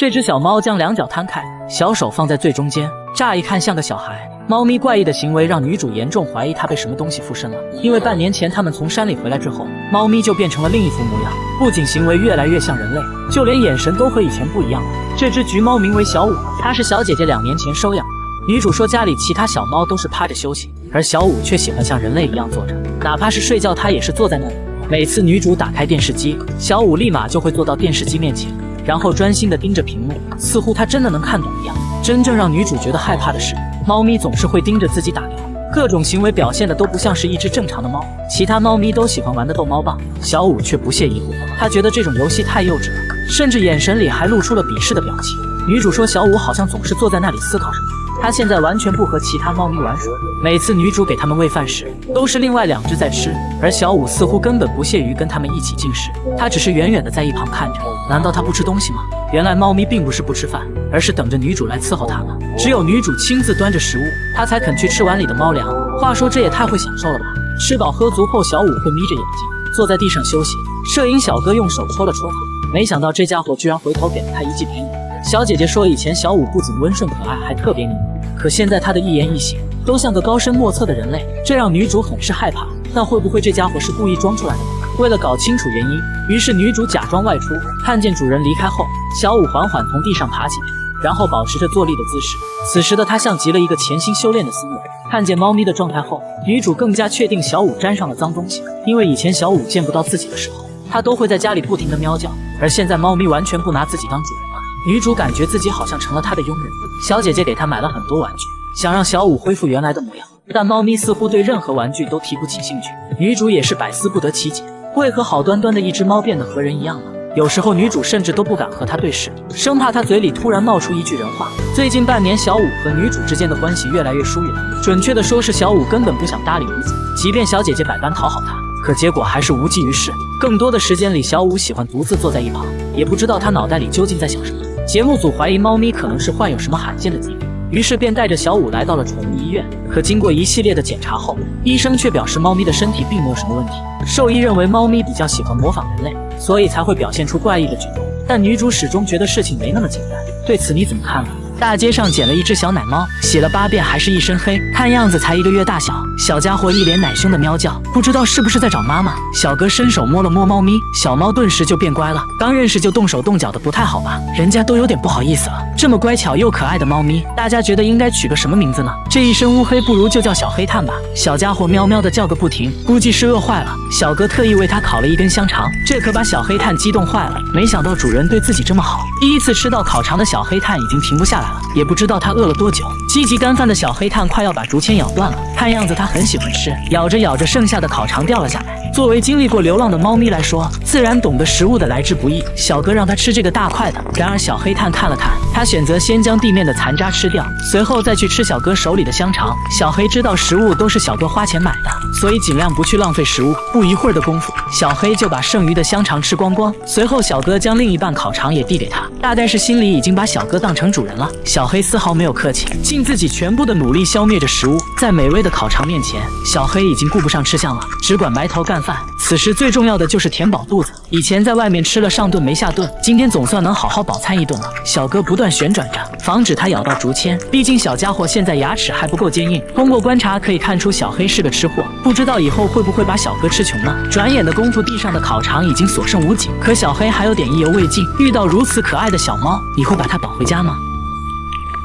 这只小猫将两脚摊开，小手放在最中间，乍一看像个小孩。猫咪怪异的行为让女主严重怀疑它被什么东西附身了，因为半年前他们从山里回来之后，猫咪就变成了另一副模样，不仅行为越来越像人类，就连眼神都和以前不一样了。这只橘猫名为小五，它是小姐姐2年前收养的。女主说家里其他小猫都是趴着休息，而小五却喜欢像人类一样坐着，哪怕是睡觉它也是坐在那里。每次女主打开电视机，小五立马就会坐到电视机面前，然后专心地盯着屏幕，似乎它真的能看懂一样。真正让女主觉得害怕的是，猫咪总是会盯着自己打聊，各种行为表现的都不像是一只正常的猫。其他猫咪都喜欢玩的逗猫棒，小五却不屑一顾，他觉得这种游戏太幼稚了，甚至眼神里还露出了鄙视的表情。女主说小五好像总是坐在那里思考什么，他现在完全不和其他猫咪玩耍。每次女主给他们喂饭时，都是另外2只在吃，而小五似乎根本不屑于跟他们一起进食，他只是远远的在一旁看着。难道他不吃东西吗？原来猫咪并不是不吃饭，而是等着女主来伺候它们。只有女主亲自端着食物，它才肯去吃碗里的猫粮。话说这也太会享受了吧！吃饱喝足后，小五会眯着眼睛坐在地上休息。摄影小哥用手戳了戳他，没想到这家伙居然回头给了他一记便宜。小姐姐说以前小五不仅温顺可爱，还特别拧，可现在他的一言一行都像个高深莫测的人类，这让女主很是害怕。那会不会这家伙是故意装出来的呢？为了搞清楚原因，于是女主假装外出，看见主人离开后，小五缓缓从地上爬起来，然后保持着坐立的姿势。此时的她像极了一个潜心修炼的僧人。看见猫咪的状态后，女主更加确定小五沾上了脏东西，因为以前小五见不到自己的时候，她都会在家里不停地喵叫，而现在猫咪完全不拿自己当主人了。女主感觉自己好像成了她的佣人。小姐姐给她买了很多玩具，想让小五恢复原来的模样，但猫咪似乎对任何玩具都提不起兴趣。女主也是百思不得其解，为何好端端的一只猫变得和人一样了？有时候女主甚至都不敢和它对视，生怕它嘴里突然冒出一句人话。最近半年，小五和女主之间的关系越来越疏远，准确的说是小五根本不想搭理女主，即便小姐姐百般讨好她，可结果还是无济于事。更多的时间里，小五喜欢独自坐在一旁，也不知道她脑袋里究竟在想什么。节目组怀疑猫咪可能是患有什么罕见的疾病，于是便带着小五来到了宠物医院。可经过一系列的检查后，医生却表示猫咪的身体并没有什么问题。兽医认为猫咪比较喜欢模仿人类，所以才会表现出怪异的举动。但女主始终觉得事情没那么简单，对此你怎么看呢？大街上捡了一只小奶猫，洗了8遍还是一身黑，看样子才1个月大小。小家伙一脸奶凶的喵叫，不知道是不是在找妈妈。小哥伸手摸了摸猫咪，小猫顿时就变乖了。刚认识就动手动脚的不太好吧？人家都有点不好意思了。这么乖巧又可爱的猫咪，大家觉得应该取个什么名字呢？这一身乌黑，不如就叫小黑炭吧。小家伙喵喵的叫个不停，估计是饿坏了。小哥特意为它烤了一根香肠，这可把小黑炭激动坏了。没想到主人对自己这么好，第一次吃到烤肠的小黑炭已经停不下来了。也不知道它饿了多久，积极干饭的小黑炭快要把竹签咬断了，看样子它很喜欢吃，咬着咬着剩下的烤肠掉了下来。作为经历过流浪的猫咪来说，自然懂得食物的来之不易。小哥让它吃这个大块的，然而小黑炭看了看，他选择先将地面的残渣吃掉，随后再去吃小哥手里的香肠。小黑知道食物都是小哥花钱买的，所以尽量不去浪费食物。不一会儿的功夫，小黑就把剩余的香肠吃光光。随后小哥将另一半烤肠也递给他，大概是心里已经把小哥当成主人了。小黑丝毫没有客气，尽自己全部的努力消灭着食物。在美味的烤肠面前，小黑已经顾不上吃相了，只管埋头干饭。此时最重要的就是填饱肚子。以前在外面吃了上顿没下顿，今天总算能好好饱餐一顿了。小哥不断旋转着，防止它咬到竹签，毕竟小家伙现在牙齿还不够坚硬。通过观察可以看出小黑是个吃货，不知道以后会不会把小哥吃穷呢？转眼的功夫，地上的烤肠已经所剩无几，可小黑还有点意犹未尽。遇到如此可爱的小猫，你会把它抱回家吗？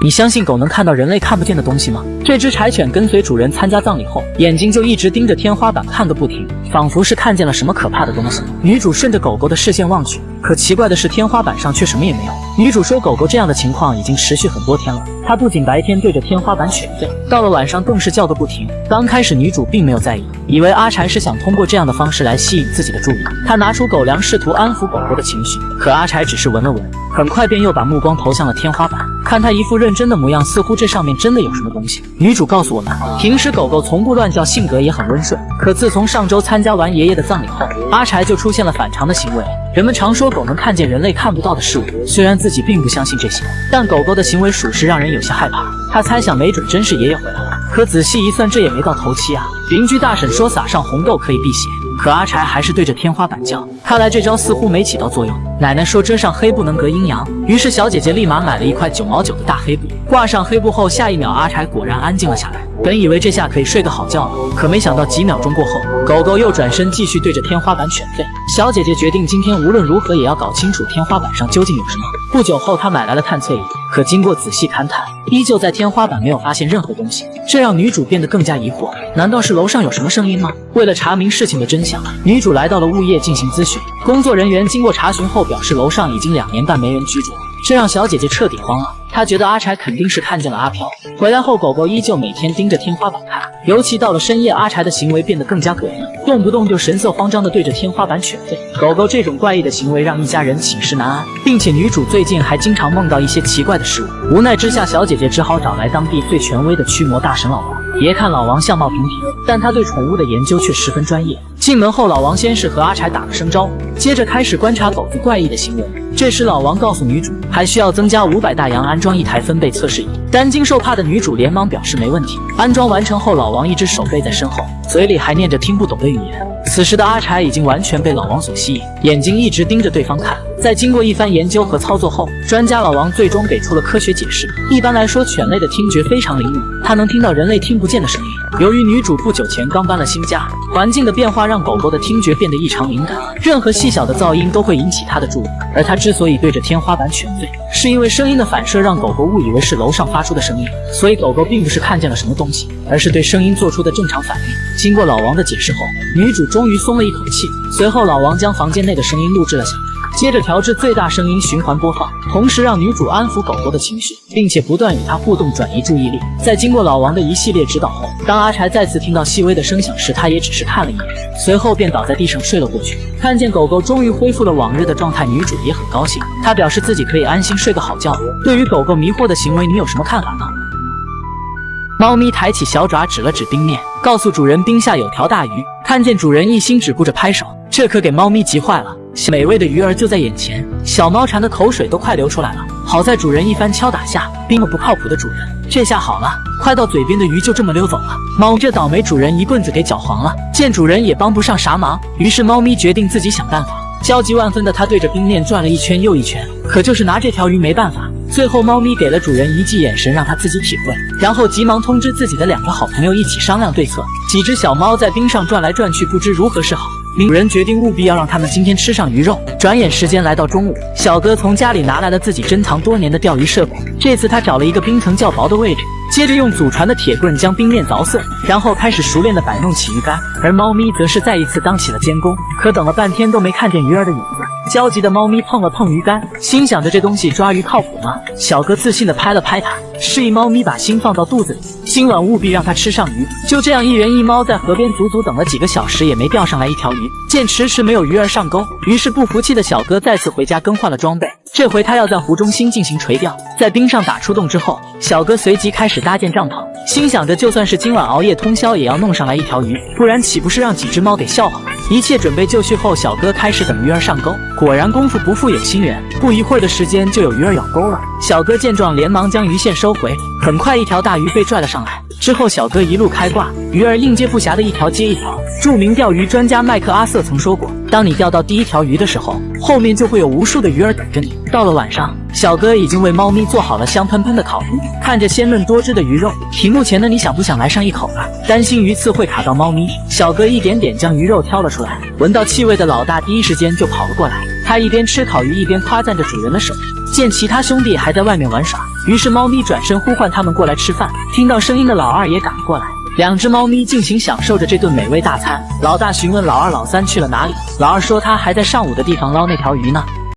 你相信狗能看到人类看不见的东西吗？这只柴犬跟随主人参加葬礼后，眼睛就一直盯着天花板看个不停，仿佛是看见了什么可怕的东西。女主顺着狗狗的视线望去，可奇怪的是天花板上却什么也没有。女主说狗狗这样的情况已经持续很多天了，它不仅白天对着天花板犬吠，到了晚上更是叫个不停。刚开始女主并没有在意，以为阿柴是想通过这样的方式来吸引自己的注意，她拿出狗粮试图安抚狗狗的情绪，可阿柴只是闻了闻，很快便又把目光投向了天花板，看他一副认真的模样，似乎这上面真的有什么东西。女主告诉我们，平时狗狗从不乱叫，性格也很温顺，可自从上周参加完爷爷的葬礼后，阿柴就出现了反常的行为。人们常说狗能看见人类看不到的事物，虽然自己并不相信这些，但狗狗的行为属实让人有些害怕。他猜想没准真是爷爷回来了，可仔细一算，这也没到头七啊。邻居大婶说撒上红豆可以辟邪，可阿柴还是对着天花板叫，看来这招似乎没起到作用。奶奶说遮上黑布能隔阴阳，于是小姐姐立马买了一块9毛9的大黑布，挂上黑布后，下一秒阿柴果然安静了下来。本以为这下可以睡个好觉了，可没想到几秒钟过后，狗狗又转身继续对着天花板犬吠。小姐姐决定今天无论如何也要搞清楚天花板上究竟有什么。不久后，她买来了探测仪，可经过仔细勘探，依旧在天花板没有发现任何东西，这让女主变得更加疑惑。难道是楼上有什么声音吗？为了查明事情的真相，女主来到了物业进行咨询。工作人员经过查询后表示，楼上已经2年半没人居住，这让小姐姐彻底慌了。她觉得阿柴肯定是看见了阿飘。回来后，狗狗依旧每天盯着天花板看，尤其到了深夜，阿柴的行为变得更加诡异，动不动就神色慌张地对着天花板犬吠。狗狗这种怪异的行为让一家人寝食难安，并且女主最近还经常梦到一些奇怪的事物。无奈之下，小姐姐只好找来当地最权威的驱魔大神老王。别看老王相貌平平，但他对宠物的研究却十分专业。进门后，老王先是和阿柴打了声招呼，接着开始观察狗子怪异的行为。这时老王告诉女主，还需要增加500大洋，安装一台分贝测试仪。担惊受怕的女主连忙表示没问题。安装完成后，老王一只手背在身后，嘴里还念着听不懂的语言。此时的阿柴已经完全被老王所吸引，眼睛一直盯着对方看。在经过一番研究和操作后，专家老王最终给出了科学解释。一般来说，犬类的听觉非常灵敏，它能听到人类听不见的声音。由于女主不久前刚搬了新家，环境的变化让狗狗的听觉变得异常敏感，任何细小的噪音都会引起它的注意。而它之所以对着天花板犬吠，是因为声音的反射让狗狗误以为是楼上发出的声音，所以狗狗并不是看见了什么东西，而是对声音做出的正常反应。经过老王的解释后，女主终于松了一口气。随后老王将房间内的声音录制了下来，接着调至最大声音循环播放，同时让女主安抚狗狗的情绪，并且不断与它互动，转移注意力。在经过老王的一系列指导后，当阿柴再次听到细微的声响时，他也只是看了一眼，随后便倒在地上睡了过去。看见狗狗终于恢复了往日的状态，女主也很高兴，她表示自己可以安心睡个好觉了。对于狗狗迷惑的行为，你有什么看法呢？猫咪抬起小爪指了指冰面，告诉主人冰下有条大鱼。看见主人一心只顾着拍手，这可给猫咪急坏了。美味的鱼儿就在眼前，小猫馋的口水都快流出来了。好在主人一番敲打下，冰了不靠谱的主人，这下好了，快到嘴边的鱼就这么溜走了。猫这倒霉主人一棍子给搅黄了，见主人也帮不上啥忙，于是猫咪决定自己想办法。焦急万分的它对着冰面转了一圈又一圈，可就是拿这条鱼没办法。最后猫咪给了主人一记眼神，让他自己体会，然后急忙通知自己的2个好朋友一起商量对策。几只小猫在冰上转来转去，不知如何是好。主人决定务必要让他们今天吃上鱼肉。转眼时间来到中午，小哥从家里拿来了自己珍藏多年的钓鱼设备，这次他找了一个冰层较薄的位置，接着用祖传的铁棍将冰面凿碎，然后开始熟练地摆弄起鱼竿。而猫咪则是再一次当起了监工，可等了半天都没看见鱼儿的影子。焦急的猫咪碰了碰鱼竿，心想着这东西抓鱼靠谱吗？小哥自信地拍了拍它，示意猫咪把心放到肚子里，今晚务必让它吃上鱼。就这样，一人一猫在河边足足等了几个小时，也没钓上来一条鱼。见迟迟没有鱼儿上钩，于是不服气的小哥再次回家更换了装备，这回他要在湖中心进行垂钓。在冰上打出洞之后，小哥随即开始搭建帐篷，心想着就算是今晚熬夜通宵也要弄上来一条鱼，不然岂不是让几只猫给笑话了。一切准备就绪后，小哥开始等鱼儿上钩。果然功夫不负有心人，不一会儿的时间就有鱼儿咬钩了。小哥见状连忙将鱼线收回，很快一条大鱼被拽了上来。之后小哥一路开挂，鱼儿应接不暇的一条接一条。著名钓鱼专家麦克阿瑟曾说过，当你钓到第一条鱼的时候，后面就会有无数的鱼儿等着你。到了晚上，小哥已经为猫咪做好了香喷喷的烤鱼，看着鲜嫩多汁的鱼肉，屏幕前的你想不想来上一口啊？担心鱼刺会卡到猫咪，小哥一点点将鱼肉挑了出来。闻到气味的老大第一时间就跑了过来，他一边吃烤鱼一边夸赞着主人的手艺。见其他兄弟还在外面玩耍，于是猫咪转身呼唤他们过来吃饭。听到声音的老二也赶了过来，两只猫咪尽情享受着这顿美味大餐。老大询问老二老三去了哪里，老二说他还在上午的地方捞那条鱼呢。